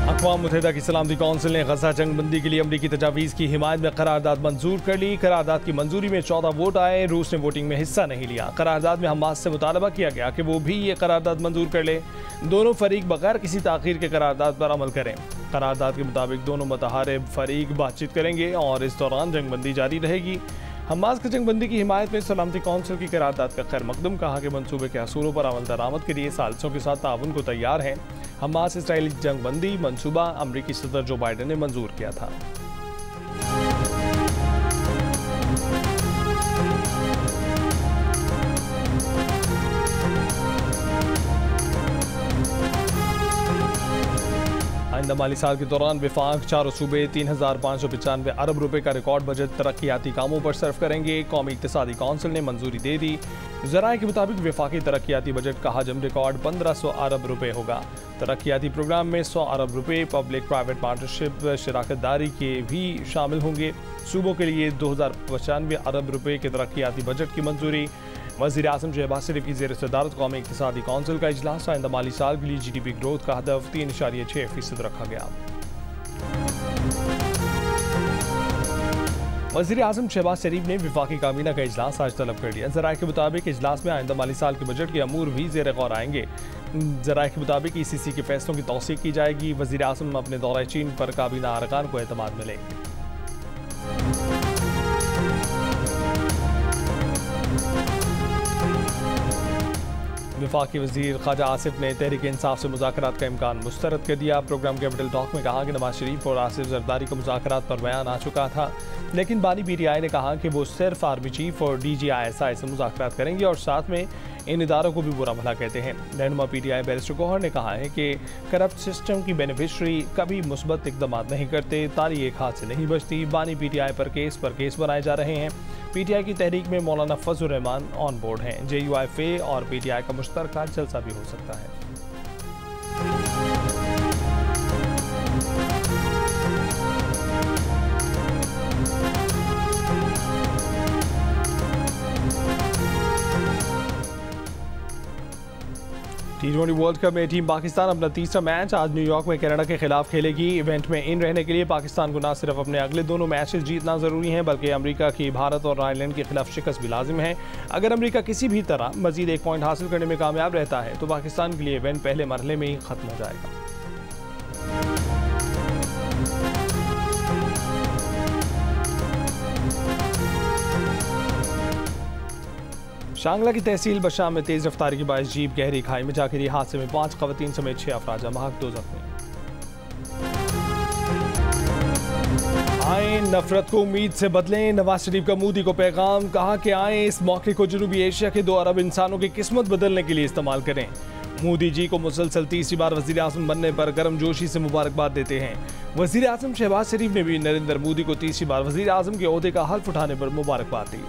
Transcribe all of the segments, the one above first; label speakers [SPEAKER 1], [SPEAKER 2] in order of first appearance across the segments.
[SPEAKER 1] अक़वाम मुत्तहिदा की सलामती कौंसिल ने गजा जंगबंदी के लिए अमरीकी तजावीज़ की हिमायत में करारदाद मंजूर कर ली। करारदाद की मंजूरी में 14 वोट आए। रूस ने वोटिंग में हिस्सा नहीं लिया। करारदाद में हमास से मुतालबा किया गया कि वो भी ये करारदाद मंजूर कर ले। दोनों फरीक बगैर किसी ताख़ीर के करारदाद पर अमल करें। करारदाद के मुताबिक दोनों मुतहारिब फरीक बातचीत करेंगे और इस दौरान जंगबंदी जारी रहेगी। हमास की जंगबंदी की हिमायत में सलामती कौंसिल की करारदाद का खैर मकदम, कहा कि मंसूबे के असूलों पर अमल दरामद के लिए सालिसों के साथ ताउन को तैयार हैं। हमास इसराइली जंगबंदी मंसूबा अमरीकी सदर जो बाइडन ने मंजूर किया था। आइंदा माली साल के दौरान विफाक चारों सूबे 3,595 अरब रुपए का रिकॉर्ड बजट तरक्याती कामों पर सर्फ करेंगे। कौमी इक़्तिसादी कौंसिल ने मंजूरी दे दी। ज़राए के मुताबिक विफाकी तरक्याती बजट का हजम रिकॉर्ड 1500 अरब रुपए होगा। तरक्याती प्रोग्राम में 100 अरब रुपए पब्लिक प्राइवेट पार्टनरशिप शराकत दारी के भी शामिल होंगे। सूबों के लिए 2095 अरब रुपए के तरक्याती बजट की मंजूरी। वज़ीर आज़म शहबाज शरीफ की ज़ेर सदारत कौमी इक़्तिसादी कौंसिल का इजलास। आइंदा माली साल के लिए GDP ग्रोथ का हदफ 3.6% रखा गया। वज़ीर आज़म शहबाज शरीफ ने विफाकी काबीना का इजलास आज तलब कर लिया। ज़राए के मुताबिक इजलास में आइंदा माली साल के बजट के अमूर भी ज़ेर गौर आएंगे। ज़राए के मुताबिक ECC के फैसलों की तौसीक़ की जाएगी। वज़ीर आज़म अपने दौरे चीन पर काबीना अरकान को एतमाद मिलेंगे। वफाकी वज़ीर ख्वाजा आसिफ ने तहरीक इंसाफ से मुज़ाकरात का इम्कान मुस्तरद कर दिया। प्रोग्राम कैपिटल टॉक में कहा कि नवाज शरीफ और आसिफ जरदारी को मुज़ाकरात पर बयान आ चुका था, लेकिन बानी PTI ने कहा कि वो सिर्फ आर्मी चीफ और DG ISI से मुज़ाकरात करेंगे और साथ में इन इदारों को भी बुरा भला कहते हैं। रहनुमा PTI बैरिस्टर गौहर ने कहा है कि करप्ट सिस्टम की बेनिफिशरी कभी मुस्बत इक़दाम नहीं करते, ताली एक हाथ से नहीं बचती। बानी PTI पर केस बनाए जा रहे हैं। PTI की तहरीक में मौलाना फजल रहमान ऑन बोर्ड हैं। JUIFA और PTI का मुश्तरका जलसा भी हो सकता है। T20 वर्ल्ड कप में टीम पाकिस्तान अपना तीसरा मैच आज न्यूयॉर्क में कनाडा के खिलाफ खेलेगी। इवेंट में इन रहने के लिए पाकिस्तान को न सिर्फ अपने अगले दोनों मैचेस जीतना जरूरी है, बल्कि अमेरिका की भारत और आयरलैंड के खिलाफ शिकस्त भी लाजिम है। अगर अमेरिका किसी भी तरह मजीद एक पॉइंट हासिल करने में कामयाब रहता है तो पाकिस्तान के लिए इवेंट पहले मरहले में ही खत्म हो जाएगा। शांगला की तहसील बशाम में तेज रफ्तारी के बायस जीप गहरी खाई में जाकर ये हादसे में 5 खवातीन समेत 6 अफराद जमाक 2 जख्मी। आए नफरत को उम्मीद से बदलें, नवाज शरीफ का मोदी को पैगाम। कहा कि आए इस मौके को जनूबी एशिया के 2 अरब इंसानों की किस्मत बदलने के लिए इस्तेमाल करें। मोदी जी को मुसलसल तीसरी बार वज़ीर आज़म बनने पर गर्मजोशी से मुबारकबाद देते हैं। वज़ीर आज़म शहबाज शरीफ ने भी नरेंद्र मोदी को तीसरी बार वज़ीर आज़म के ओहदे का हल्फ उठाने पर मुबारकबाद दी।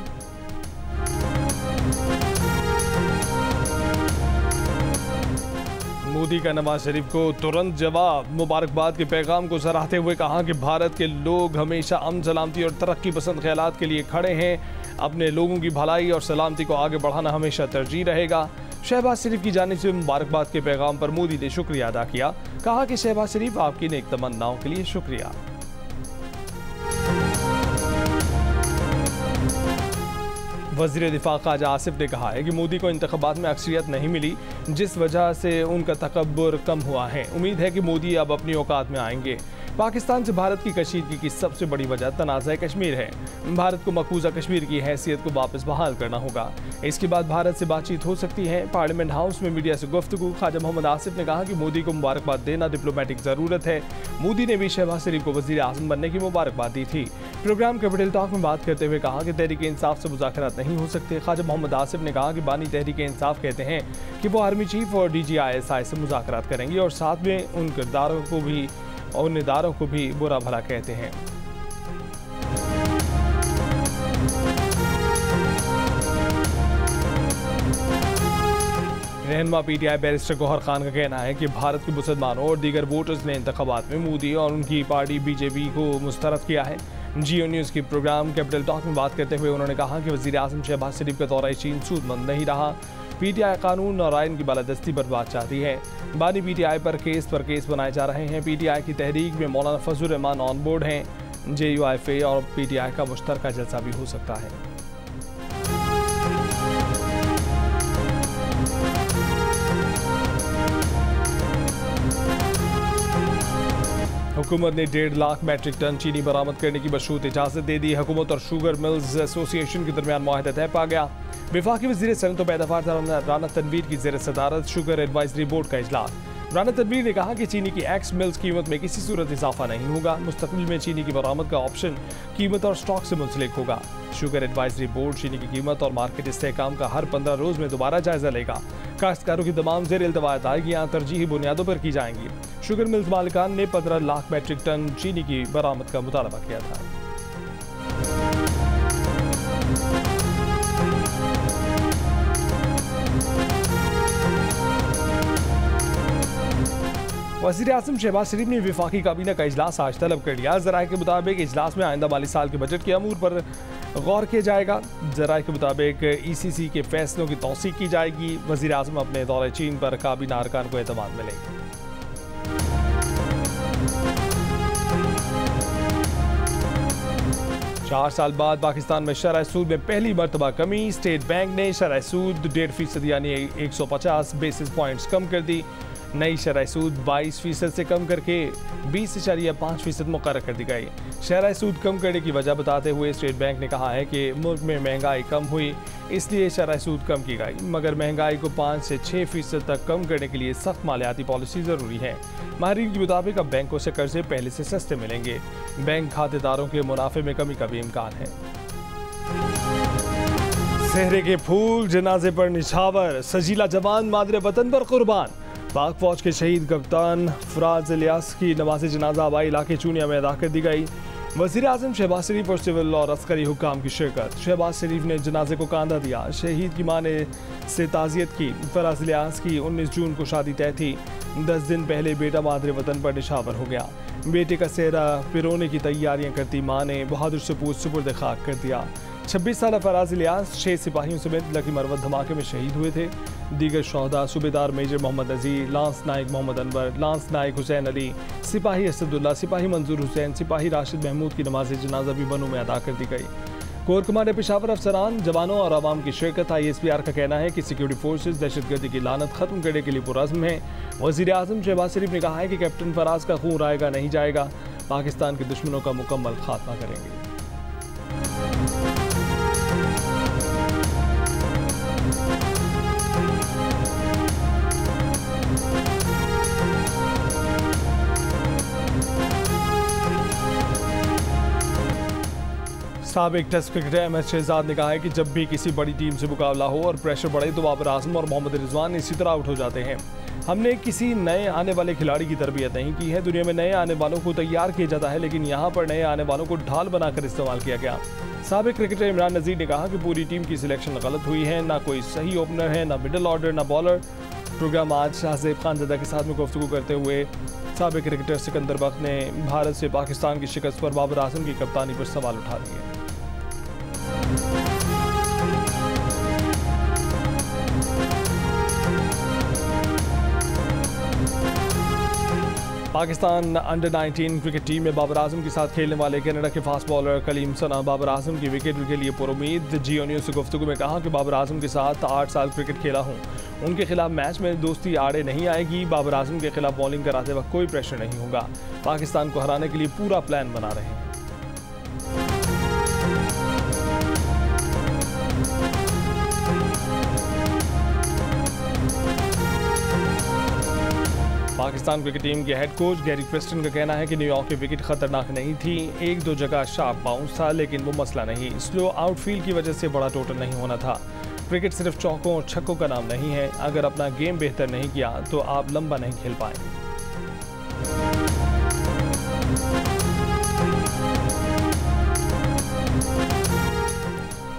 [SPEAKER 1] मोदी का नवाज शरीफ को तुरंत जवाब। मुबारकबाद के पैगाम को सराहते हुए कहा कि भारत के लोग हमेशा अमन सलामती और तरक्की पसंद ख्यालात के लिए खड़े हैं। अपने लोगों की भलाई और सलामती को आगे बढ़ाना हमेशा तरजीह रहेगा। शहबाज शरीफ की जानिब से मुबारकबाद के पैगाम पर मोदी ने शुक्रिया अदा किया। कहा कि शहबाज शरीफ आपकी नेक तमन्नाओं के लिए शुक्रिया। वज़ीर दिफा ख्वाजा आसिफ ने कहा है कि मोदी को इंतखाबात में अक्सरियत नहीं मिली, जिस वजह से उनका तकब्बुर कम हुआ है। उम्मीद है कि मोदी अब अपनी औकात में आएंगे। पाकिस्तान से भारत की कशीदगी की सबसे बड़ी वजह तनाज़ा कश्मीर है। भारत को मकबूजा कश्मीर की हैसियत को वापस बहाल करना होगा। इसके बाद भारत से बातचीत हो सकती है। पार्लियामेंट हाउस में मीडिया से गुफ्तगू ख्वाजा मोहम्मद आसिफ ने कहा कि मोदी को मुबारकबाद देना डिप्लोमेटिक ज़रूरत है। मोदी ने भी शहबाज शरीफ को वज़ीर आज़म बनने की मुबारकबाद दी थी। प्रोग्राम कैपिटल टॉक में बात करते हुए कहा कि तहरीक इंसाफ से मुज़ाकरात नहीं हो सकते। ख्वाजा मोहम्मद आसिफ ने कहा कि बानी तहरीक इंसाफ कहते हैं कि वो आर्मी चीफ और DG ISI से मुज़ाकरात करेंगे और साथ में उन किरदारों को भी और निदारों को भी बुरा भला कहते हैं। रहनुमा PTI बैरिस्टर गौहर खान का कहना है कि भारत के मुसलमानों और दीगर वोटर्स ने इंतखाबात में मोदी और उनकी पार्टी BJP को मुस्तरद किया है। जियो न्यूज़ की प्रोग्राम कैपिटल टॉक में बात करते हुए उन्होंने कहा कि वज़ीर आज़म शहबाज शरीफ का दौरा चीन सूदमंद नहीं रहा। पीटीआई कानून और आइन की बालादस्ती पर बात चाहती है। बानी पीटीआई पर केस बनाए जा रहे हैं। पीटीआई की तहरीक में मौलाना फजल रहमान ऑन बोर्ड हैं। JUIFA और पीटीआई का मुश्तरका जलसा भी हो सकता है। हुकूमत ने 1.5 लाख मैट्रिक टन चीनी बरामद करने की मशरूत इजाजत दे दी। हुकूमत और शुगर मिल्स एसोसिएशन के दरमियान मुआहदा तय पा गया। वफाकी वज़ीर सनअत व पैदावार राना तनवीर की ज़ेर सदारत शुगर एडवाइजरी बोर्ड का इजलास। राना तनवीर ने कहा कि चीनी की एक्स मिल्स कीमत में किसी सूरत इजाफा नहीं होगा। मुस्तकबिल में चीनी की बरामद का ऑप्शन कीमत और स्टॉक से मुंसलिक होगा। शुगर एडवाइजरी बोर्ड चीनी की कीमत और मार्केट इस्तेहकाम का हर 15 रोज़ में दोबारा जायजा लेगा। काश्तकारों की तमाम ज़ेर इल्तवा अदायगियाँ तरजीही बुनियादों पर की जाएंगी। शुगर मिल्स मालिकान ने 15 लाख मैट्रिक टन चीनी की बरामद का मुतालबा किया था। वज़ीर आज़म शहबाज शरीफ ने वफाकी काबीना का इजलास आज तलब कर लिया। ज़राए के मुताबिक इजलास में आइंदा माली साल के बजट के अमूर पर गौर किया जाएगा। ज़राए के मुताबिक ECC के फैसलों की तौसीक की जाएगी। वज़ीर आज़म अपने दौरे चीन पर काबीना अरकान को एतमाद मिलेंगे। 4 साल बाद पाकिस्तान में शरह सूद में पहली मरतबा कमी। स्टेट बैंक ने शरह सूद 1.5% यानी 150 बेसिस पॉइंट्स कम कर दी। नई शरह सूद 22% से कम करके 20.5% मुकर्रर कर दी गई। शरह सूद कम करने की वजह बताते हुए स्टेट बैंक ने कहा है कि मुल्क में महंगाई कम हुई, इसलिए शरह सूद कम की गई, मगर महंगाई को 5 से 6% तक कम करने के लिए सख्त मालियाती पॉलिसी ज़रूरी है। माहिरीन के मुताबिक अब बैंकों से कर्जे पहले से सस्ते मिलेंगे। बैंक खातेदारों के मुनाफे में कमी का भी इम्कान है। सेहरे के फूल जनाजे पर निछावर, सजीला जवान मादरे वतन पर कुर्बान। पाक फौज के शहीद कप्तान फराज इलियास की नमाज जनाजा आबाई इलाके चूनिया में अदा कर दी गई। वज़ीर आज़म शहबाज शरीफ और सिविल और अस्करी हुक्काम की शिरकत। शहबाज शरीफ ने जनाजे को कांधा दिया। शहीद की मां ने से ताज़ियत की। फराज इलियास की 19 जून को शादी तय थी। 10 दिन पहले बेटा मादरे वतन पर निछावर हो गया। बेटे का सेहरा पिरोने की तैयारियां करती मां ने बहादुर सपूत सुपुर्द खाक कर दिया। 26 साल फराज इलियास 6 सिपाहियों समेत लकी मरवत धमाके में शहीद हुए थे। दीगर शहदा सूबेदार मेजर मोहम्मद नज़ीर, लांस नायक मोहम्मद अनवर, लांस नायक हुसैन अली, सिपाही असदुल्ला, सिपाही मंजूर हुसैन, सिपाही राशिद महमूद की नमाज जनाजा भी बनू में अदा कर दी गई। कोर कमांडर पेशावर अफसरान, जवानों और आवाम की शिरकत। ISPR का कहना है कि सिक्योरिटी फोर्सेज दहशतगर्दी की लानत खत्म करने के लिए पुरज़्म है। वज़ीर आज़म शहबाज शरीफ ने कहा है कि कैप्टन फराज का खून रायगा नहीं जाएगा। पाकिस्तान के दुश्मनों का मुकम्मल खात्मा करेंगे। साबिक टेस्ट क्रिकेटर MS शहजाद ने कहा है कि जब भी किसी बड़ी टीम से मुकाबला हो और प्रेशर बढ़े तो बाबर आजम और मोहम्मद रिजवान इसी तरह आउट हो जाते हैं। हमने किसी नए आने वाले खिलाड़ी की तरबियत नहीं की है। दुनिया में नए आने वालों को तैयार किया जाता है, लेकिन यहाँ पर नए आने वालों को ढाल बनाकर इस्तेमाल किया गया। साबिक क्रिकेटर इमरान नज़ीर ने कहा कि पूरी टीम की सिलेक्शन गलत हुई है। ना कोई सही ओपनर है, ना मिडल ऑर्डर, ना बॉलर। प्रोग्राम आज शाहजेब खानज़ादा के साथ में गुफ्तगू करते हुए साबिक क्रिकेटर सिकंदर बख्त ने भारत से पाकिस्तान की शिकस्त पर बाबर आजम की कप्तानी पर सवाल उठा दिए। पाकिस्तान अंडर 19 क्रिकेट टीम में बाबर आजम के साथ खेलने वाले कनाडा के फास्ट बॉलर कलीम सना बाबर आजम की विकेट के लिए पुरुमीद। जियो न्यूज़ से गुफ्तगू में कहा कि बाबर आजम के साथ 8 साल क्रिकेट खेला हूँ। उनके खिलाफ मैच में दोस्ती आड़े नहीं आएगी। बाबर आजम के खिलाफ बॉलिंग कराते वक्त कोई प्रेशर नहीं होगा। पाकिस्तान को हराने के लिए पूरा प्लान बना रहे हैं। पाकिस्तान क्रिकेट टीम के हेड कोच गैरी प्रेस्टन का कहना है कि न्यूयॉर्क की विकेट खतरनाक नहीं थी। 1-2 जगह शार्प बाउंस था, लेकिन वो मसला नहीं। स्लो आउटफील्ड की वजह से बड़ा टोटल नहीं होना था। क्रिकेट सिर्फ चौकों और छक्कों का नाम नहीं है। अगर अपना गेम बेहतर नहीं किया तो आप लंबा नहीं खेल पाएंगे।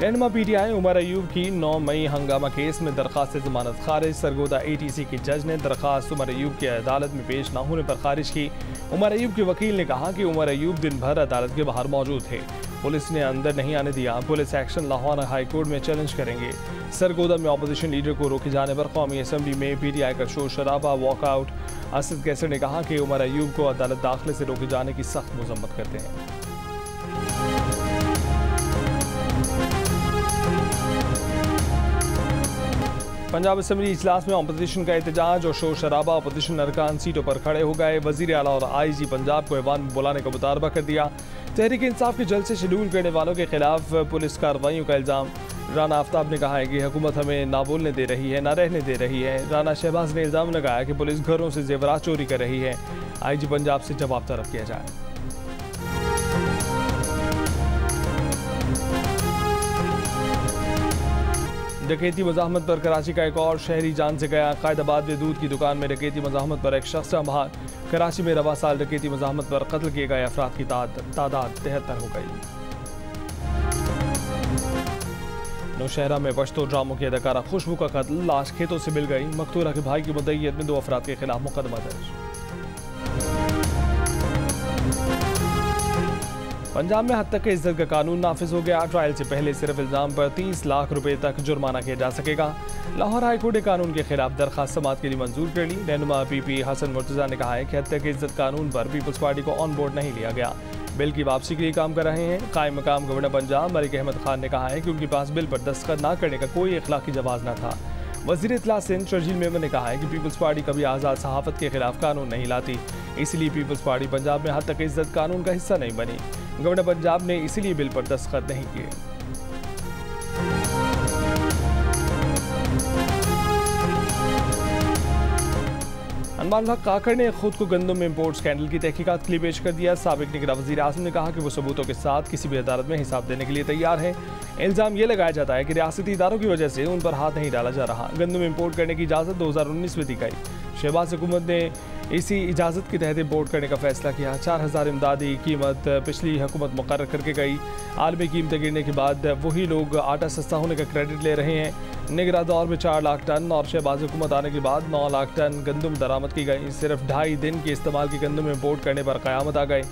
[SPEAKER 1] रहनुमा PTI उमर अयूब की 9 मई हंगामा केस में दरख्वास्त जमानत खारिज। सरगोदा ATC के जज ने दरख्वास्त उमर अयूब की अदालत में पेश न होने पर खारिज की। उमर अयूब के वकील ने कहा कि उमर अयूब दिन भर अदालत के बाहर मौजूद थे। पुलिस ने अंदर नहीं आने दिया। Police action Lahore high court में चैलेंज करेंगे। सरगोदा में अपोजिशन लीडर को रोके जाने पर कौमी असम्बली में PTI का शोर शराबा, वॉकआउट। असद कैसर ने कहा कि उमर अयूब को अदालत दाखिले से रोके जाने की सख्त मजम्मत करते हैं। पंजाब असम्बली इजलास में अपोजिशन का एहतजाज और शोर शराबा। अपोजिशन अरकान सीटों पर खड़े हो गए। वजीर आला और IG पंजाब को ऐवान में बुलाने का मुतालबा कर दिया। तहरीक इंसाफ के जलसे शेड्यूल करने वालों के खिलाफ पुलिस कार्रवाइयों का इल्ज़ाम। राना आफ्ताब ने कहा है कि हुकूमत हमें ना बोलने दे रही है, ना रहने दे रही है। राना शहबाज ने इल्ज़ाम लगाया कि पुलिस घरों से जेवरात चोरी कर रही है। IG पंजाब से जवाब तलब किया जाए। डकैती मज़ाहमत पर कराची का एक और शहरी जान से गया। कायदाबाद में दूध की दुकान में डकैती मज़ाहमत पर एक शख्स बहाल। कराची में रवा साल डकैती मज़ाहमत पर कत्ल किए गए अफराद की तादाद 73 हो गई। नौशहरा में पश्तो ड्रामों की अदाकारा खुशबू का कत्ल, लाश खेतों से मिल गई। मकतूला के भाई की मुद्दईयत में 2 अफराद के खिलाफ मुकदमा दर्ज। पंजाब में हद तक के इज्जत का कानून नाफिज हो गया। ट्रायल से पहले सिर्फ इल्ज़ाम पर 30 लाख रुपए तक जुर्माना किया जा सकेगा। लाहौर हाईकोर्ट ने कानून के खिलाफ दरखास्त समाअत के लिए मंजूर कर ली। रहनुमा PP हसन मुर्तज़ा ने कहा है कि हद तक के इज्जत कानून पर पीपल्स पार्टी को ऑन बोर्ड नहीं लिया गया, बिल की वापसी के लिए काम कर रहे हैं। कायम मकाम गवर्नर पंजाब मलिक अहमद खान ने कहा है कि उनके पास बिल पर दस्तखत न करने का कोई इखलाकी जवाज़ न था। वज़ीर इत्तला सिंध शर्जील मेमन ने कहा है कि पीपल्स पार्टी कभी आज़ाद सहाफ़त के खिलाफ कानून नहीं लाती, इसलिए पीपल्स पार्टी पंजाब में हद तक इज्जत कानून का हिस्सा नहीं बनी। गवर्नर पंजाब ने इसीलिए बिल पर दस्तखत नहीं किए। अनवार हक काकड़ ने खुद को गंदम में इम्पोर्ट स्कैंडल की तहकीकात के लिए पेश कर दिया। साबिक निगरान वज़ीर आज़म ने कहा कि वो सबूतों के साथ किसी भी अदालत में हिसाब देने के लिए तैयार है। इल्ज़ाम ये लगाया जाता है कि रियासती इदारों की वजह से उन पर हाथ नहीं डाला जा रहा। गंदम इम्पोर्ट करने की इजाज़त 2019 में दी गई। शहबाज हुकूमत ने इसी इजाज़त के तहत इम्पोर्ट करने का फैसला किया। 4000 इमदादी कीमत पिछली हुकूमत मुकर्रर करके गई। आलमी कीमतें गिरने के बाद वही लोग आटा सस्ता होने का क्रेडिट ले रहे हैं। निगरान दौर में 4 लाख टन और शहबाज हुकूमत आने के बाद 9 लाख टन गंदम दरामद की गई। सिर्फ 2.5 दिन के इस्तेमाल की गंदम इम्पोर्ट करने पर क़यामत आ गए।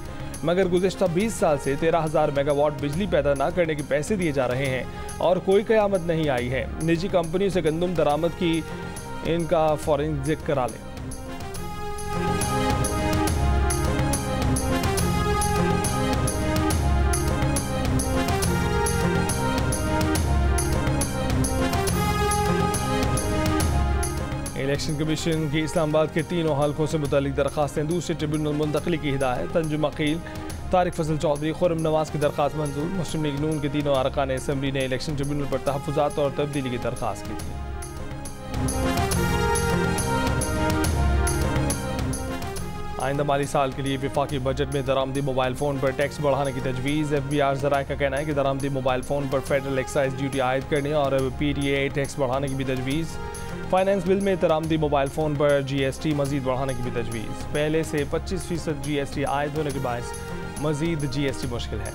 [SPEAKER 1] मगर गुज़िश्ता 20 साल से 13,000 मेगावाट बिजली पैदा न करने के पैसे दिए जा रहे हैं और कोई क़यामत नहीं आई है। निजी कंपनियों से गंदम दरामद की इनका फॉरेंसिक करा लें। इलेक्शन कमीशन की इस्लामाबाद के 3 हल्कों से मुतालिक दरखास्तें दूसरे ट्रिब्यूनल मुंतकली की हिदायत। तंजुम अकील, तारिक फजल चौधरी, खुर्रम नवाज की दरखास्त मंजूर। मुस्लिम लीग नून के 3 अरकान असम्बली ने इलेक्शन ट्रिब्यूनल पर तहफ़्फ़ुज़ात और तब्दीली की दरखास्त की थी। आइंदा माली साल के लिए वफाकी बजट में दरामदी मोबाइल फ़ोन पर टैक्स बढ़ाने की तजवीज़। FBR ज़राए का कहना है कि दरामदी मोबाइल फ़ोन पर फेडरल एक्साइज ड्यूटी आयद करने और PTA टैक्स बढ़ाने की भी तजवीज़। फाइनेंस बिल में दरामदी मोबाइल फ़ोन पर GST मज़ीद बढ़ाने की भी तजवीज़। पहले से 25% GST आयद होने के बायस मज़ीद GST मुश्किल है।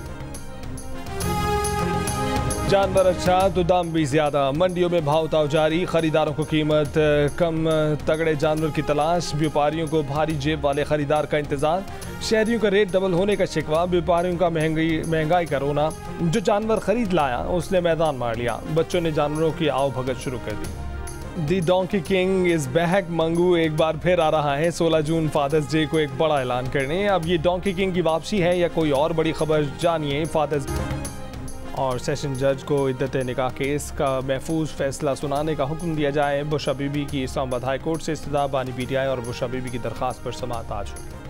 [SPEAKER 1] जानवर अच्छा तो दाम भी ज़्यादा। मंडियों में भाव ताव जारी। खरीदारों को कीमत कम तगड़े जानवर की तलाश। व्यापारियों को भारी जेब वाले खरीदार का इंतज़ार। शहरियों का रेट डबल होने का शिकवा। व्यापारियों का महंगाई का रोना। जो जानवर खरीद लाया उसने मैदान मार लिया। बच्चों ने जानवरों की आओ भगत शुरू कर दी। The donkey king is back. Mangu एक बार फिर आ रहा है 16 जून फादर्स डे को एक बड़ा ऐलान करने। अब ये डोंकी किंग की वापसी है या कोई और बड़ी खबर, जानिए फादर्स। और सेशन जज को इद्दत निकाह केस का महफूज फैसला सुनाने का हुक्म दिया जाए। बुशरा बीबी की इस्लामाबाद हाई कोर्ट से इस्तदा। बानी PTI और बुशरा बीबी की दरख्वास्त पर समाअत आज होगी।